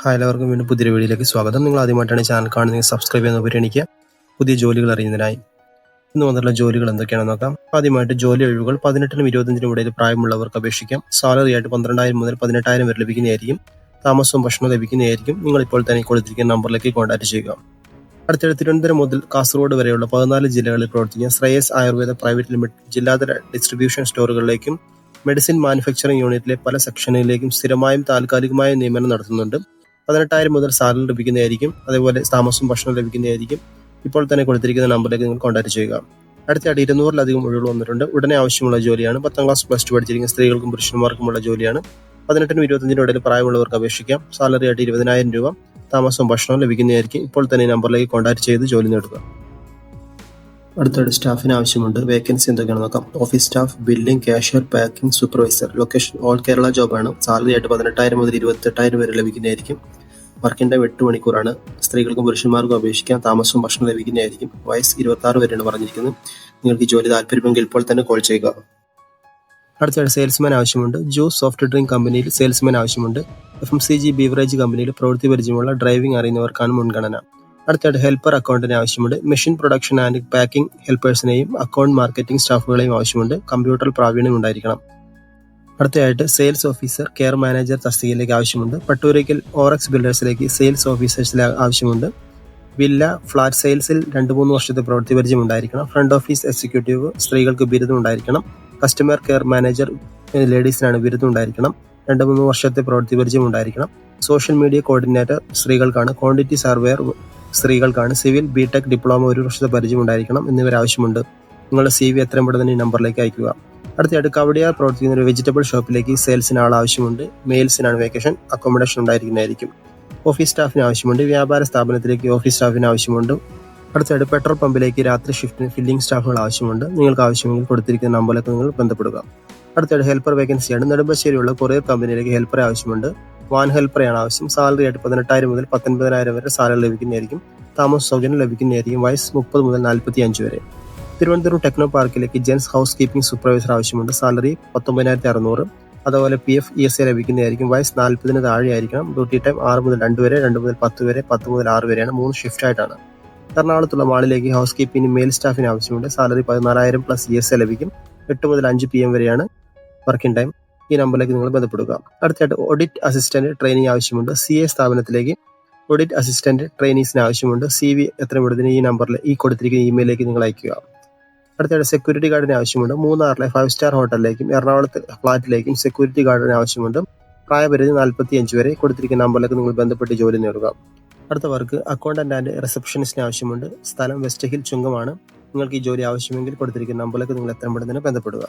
Hi, എല്ലാവർക്കും വീണ്ടും പുതിയൊരു വീഡിയോയിലേക്ക് സ്വാഗതം. നിങ്ങൾ ആദ്യമായിട്ടാണ് ചാനൽ കാണുന്നത്, സബ്സ്ക്രൈബ് ചെയ്യുന്ന പരിഗണിക്കുക പുതിയ ജോലികൾ അറിയുന്നതിനായി. ഇന്ന് വന്നിട്ടുള്ള ജോലികൾ എന്തൊക്കെയാണെന്ന് നോക്കാം. ആദ്യമായിട്ട് ജോലി ഒഴിവുകൾ 18-നും 25-നും ഇടയിൽ പ്രായമുള്ളവർക്ക് അപേക്ഷിക്കാം. സാലറി ആയിട്ട് 12,000 മുതൽ 18,000 വരെ ലഭിക്കുന്നതായിരിക്കും. താമസവും ഭക്ഷണവും ലഭിക്കുന്നതായിരിക്കും. നിങ്ങൾ ഇപ്പോൾ തന്നെ കൊടുത്തിരിക്കുന്ന നമ്പറിലേക്ക് കോൺടാക്ട് ചെയ്യുക. അടുത്തിടെ തിരുവനന്തപുരം മുതൽ കാസർഗോഡ് വരെയുള്ള 14 ജില്ലകളിൽ പ്രവർത്തിക്കുന്ന ശ്രേയസ് ആയുർവേദ പ്രൈവറ്റ് ലിമിറ്റഡ് ജില്ലാതല ഡിസ്ട്രിബ്യൂഷൻ സ്റ്റോറുകളിലേക്കും മെഡിസിൻ മാനുഫാക്ചറിംഗ് യൂണിറ്റിലെ പല സെക്ഷനുകളിലേക്കും സ്ഥിരമായും താൽക്കാലികമായും നിയമനം നടത്തുന്നുണ്ട്. 18,000 മുതൽ സാലറി ലഭിക്കുന്നതായിരിക്കും. അതേപോലെ താമസവും ഭക്ഷണവും ലഭിക്കുന്നതായിരിക്കും. ഇപ്പോൾ തന്നെ കൊടുത്തിരിക്കുന്ന നമ്പറിലേക്ക് നിങ്ങൾ കോൺടാക്ട് ചെയ്യുക. അടുത്തയായിട്ട് 200-ലധികം ഒഴിവുകൾ വന്നിട്ടുണ്ട്. ഉടനെ ആവശ്യമുള്ള ജോലിയാണ്. 10ാം ക്ലാസ് +2 പഠിച്ചിരിക്കുന്ന സ്ത്രീകൾക്കും പുരുഷന്മാർക്കുമുള്ള ജോലിയാണ്. 18-നും 25-നും ഇടയിൽ പ്രായമുള്ളവർക്ക് അപേക്ഷിക്കാം. സാലറി ആയിട്ട് 20,000 രൂപ, താമസവും ഭക്ഷണവും ലഭിക്കുന്നതായിരിക്കും. ഇപ്പോൾ തന്നെ ഈ നമ്പറിലേക്ക് കോൺടാക്ട് ചെയ്ത് ജോലി നേടുക. അടുത്തായിട്ട് സ്റ്റാഫിന് ആവശ്യമുണ്ട്. വേക്കൻസി എന്തൊക്കെയാണെന്ന് നോക്കാം. Office staff, billing, cashier, packing, supervisor. Location all Kerala ജോബാണ്. സാലറി ആയിട്ട് 18,000 മുതൽ 28,000 വരെ ലഭിക്കുന്നതായിരിക്കും. വർക്കിംഗ് ടൈം 8 മണിക്കൂറാണ്. സ്ത്രീകൾക്കും പുരുഷന്മാർക്കും അപേക്ഷിക്കാം. താമസവും ഭക്ഷണം ലഭിക്കുന്നതായിരിക്കും. വയസ്സ് 26 വരെയാണ് പറഞ്ഞിരിക്കുന്നത്. നിങ്ങൾക്ക് ഈ ജോലി താല്പര്യമെങ്കിൽ ഇപ്പോൾ തന്നെ കോൾ ചെയ്യുക. അടുത്തയായിട്ട് സെയിൽസ്മാൻ ആവശ്യമുണ്ട്. ജ്യൂസ് സോഫ്റ്റ് ഡ്രിങ്ക് കമ്പനിയിൽ സെയിൽസ്മാൻ ആവശ്യമുണ്ട്. FMCG ബീവറേജ് കമ്പനിയിൽ പ്രവൃത്തി പരിചയമുള്ള ഡ്രൈവിംഗ് അറിയുന്നവർക്കാണ് മുൻഗണന. അടുത്തായിട്ട് ഹെൽപ്പർ അക്കൗണ്ടിന് ആവശ്യമുണ്ട്. മെഷീൻ പ്രൊഡക്ഷൻ ആൻഡ് പാക്കിംഗ് ഹെൽപ്പേഴ്സിനെയും അക്കൗണ്ട് മാർക്കറ്റിംഗ് സ്റ്റാഫുകളെയും ആവശ്യമുണ്ട്. കമ്പ്യൂട്ടർ പ്രാവീണ്യം ഉണ്ടായിരിക്കണം. അടുത്തയായിട്ട് സെയിൽസ് ഓഫീസർ, കെയർ മാനേജർ തസ്തികയിലേക്ക് ആവശ്യമുണ്ട്. പട്ടൂരയ്ക്കൽ ഓറക്സ് ബിൽഡേഴ്സിലേക്ക് സെയിൽസ് ഓഫീസേഴ്സിലെ ആവശ്യമുണ്ട്. വില്ല, ഫ്ലാറ്റ് സെയിൽസിൽ 2-3 വർഷത്തെ പ്രവൃത്തി പരിചയം ഉണ്ടായിരിക്കണം. ഫ്രണ്ട് ഓഫീസ് എക്സിക്യൂട്ടീവ് സ്ത്രീകൾക്ക് ബിരുദം ഉണ്ടായിരിക്കണം. കസ്റ്റമർ കെയർ മാനേജർ ലേഡീസിനാണ് ബിരുദം ഉണ്ടായിരിക്കണം. 2-3 വർഷത്തെ പ്രവൃത്തി പരിചയം ഉണ്ടായിരിക്കണം. സോഷ്യൽ മീഡിയ കോർഡിനേറ്റർ സ്ത്രീകൾക്കാണ്. ക്വാണ്ടിറ്റി സർവേയർ സ്ത്രീകൾക്കാണ്. സിവിൽ, ബിടെക്, ഡിപ്ലോമ 1 വർഷത്തെ പരിചയം ഉണ്ടായിരിക്കണം എന്നിവർ ആവശ്യമുണ്ട്. നിങ്ങളുടെ CV എത്രയും പെട്ടെന്ന് ഈ നമ്പറിലേക്ക് അയക്കുക. അടുത്തയായിട്ട് കവടിയാർ പ്രവർത്തിക്കുന്ന ഒരു വെജിറ്റബിൾ ഷോപ്പിലേക്ക് സെയിൽസിന് ആൾ ആവശ്യമുണ്ട്. മെയിൽസിനാണ് വേക്കേഷൻ. അക്കോമഡേഷൻ ഉണ്ടായിരിക്കുന്നതായിരിക്കും. ഓഫീസ് സ്റ്റാഫിന് ആവശ്യമുണ്ട്. വ്യാപാര സ്ഥാപനത്തിലേക്ക് ഓഫീസ് സ്റ്റാഫിന് ആവശ്യമുണ്ട്. അടുത്തയായിട്ട് പെട്രോൾ പമ്പിലേക്ക് രാത്രി ഷിഫ്റ്റിന് ഫില്ലിംഗ് സ്റ്റാഫുകൾ ആവശ്യമുണ്ട്. നിങ്ങൾക്ക് ആവശ്യമെങ്കിൽ കൊടുത്തിരിക്കുന്ന നമ്പറിലേക്ക് നിങ്ങൾ ബന്ധപ്പെടുക. അടുത്തയായിട്ട് ഹെൽപ്പർ വേക്കൻസിയാണ്. നെടുമ്പശ്ശേരിയുള്ള കൊറിയർ കമ്പനിയിലേക്ക് ഹെൽപ്പറെ ആവശ്യമുണ്ട്. വാൻ ഹെൽപ്പറെയാണ് ആവശ്യം. സാലറി ആയിട്ട് 18,000 മുതൽ 19,000 വരെ സാലറി ലഭിക്കുന്നതായിരിക്കും. താമസ സൗകര്യം ലഭിക്കുന്നതായിരിക്കും. വയസ്സ് 30 മുതൽ 45 വരെ. തിരുവനന്തപുരം ടെക്നോ പാർക്കിലേക്ക് ജെൻസ് ഹൗസ് കീപ്പിംഗ് സൂപ്പർവൈസർ ആവശ്യമുണ്ട്. സാലറി 19,600. അതുപോലെ PF ESA ലഭിക്കുന്നതായിരിക്കും. വയസ്സ് 40-ന് താഴെ ആയിരിക്കണം. ഡ്യൂട്ടി ടൈം 6 മുതൽ 2 വരെ, 2 മുതൽ 10 വരെ, 10 മുതൽ 6 വരെയാണ്. 3 ഷിഫ്റ്റ് ആയിട്ടാണ്. എറണാകുളത്തുള്ള മാളിലേക്ക് ഹൗസ് കീപ്പിംഗ് മെയിൽ സ്റ്റാഫിന് ആവശ്യമുണ്ട്. സാലറി 14,000 + ESA ലഭിക്കും. 8 മുതൽ 5 PM വരെയാണ് വർക്കിംഗ് ടൈം. ഈ നമ്പറിലേക്ക് നിങ്ങൾ ബന്ധപ്പെടുക. അടുത്തായിട്ട് ഓഡിറ്റ് അസിസ്റ്റന്റ് ട്രെയിനിങ് ആവശ്യമുണ്ട്. CA സ്ഥാപനത്തിലേക്ക് ഓഡിറ്റ് അസിസ്റ്റന്റ് ട്രെയിനീസിന് ആവശ്യമുണ്ട്. CV എത്രയും പെട്ടെന്ന് ഈ നമ്പറിൽ ഈ കൊടുത്തിരിക്കുന്ന ഇമെയിലേക്ക് നിങ്ങൾ അയക്കുക. അടുത്തായിട്ട് സെക്യൂരിറ്റി ഗാർഡിന് ആവശ്യമുണ്ട്. മൂന്നാറിലെ 5 സ്റ്റാർ ഹോട്ടലിലേക്കും എറണാകുളത്ത് ഫ്ലാറ്റിലേക്കും സെക്യൂരിറ്റി ഗാർഡിന് ആവശ്യമുണ്ട്. പ്രായപരിധി 45 വരെ. കൊടുത്തിരിക്കുന്ന നമ്പറിലേക്ക് നിങ്ങൾ ബന്ധപ്പെട്ട് ജോലി നേടുക. അടുത്ത വർക്ക് അക്കൗണ്ടന്റ് ആൻഡ് റിസപ്ഷനിസ്റ്റിന് ആവശ്യമുണ്ട്. സ്ഥലം വെസ്റ്റ് ഹിൽ ചുങ്കമാണ്. നിങ്ങൾക്ക് ഈ ജോലി ആവശ്യമെങ്കിൽ കൊടുത്തിരിക്കുന്ന നമ്പറിലേക്ക് നിങ്ങൾ എത്രയും പെട്ടെന്ന് ബന്ധപ്പെടുക.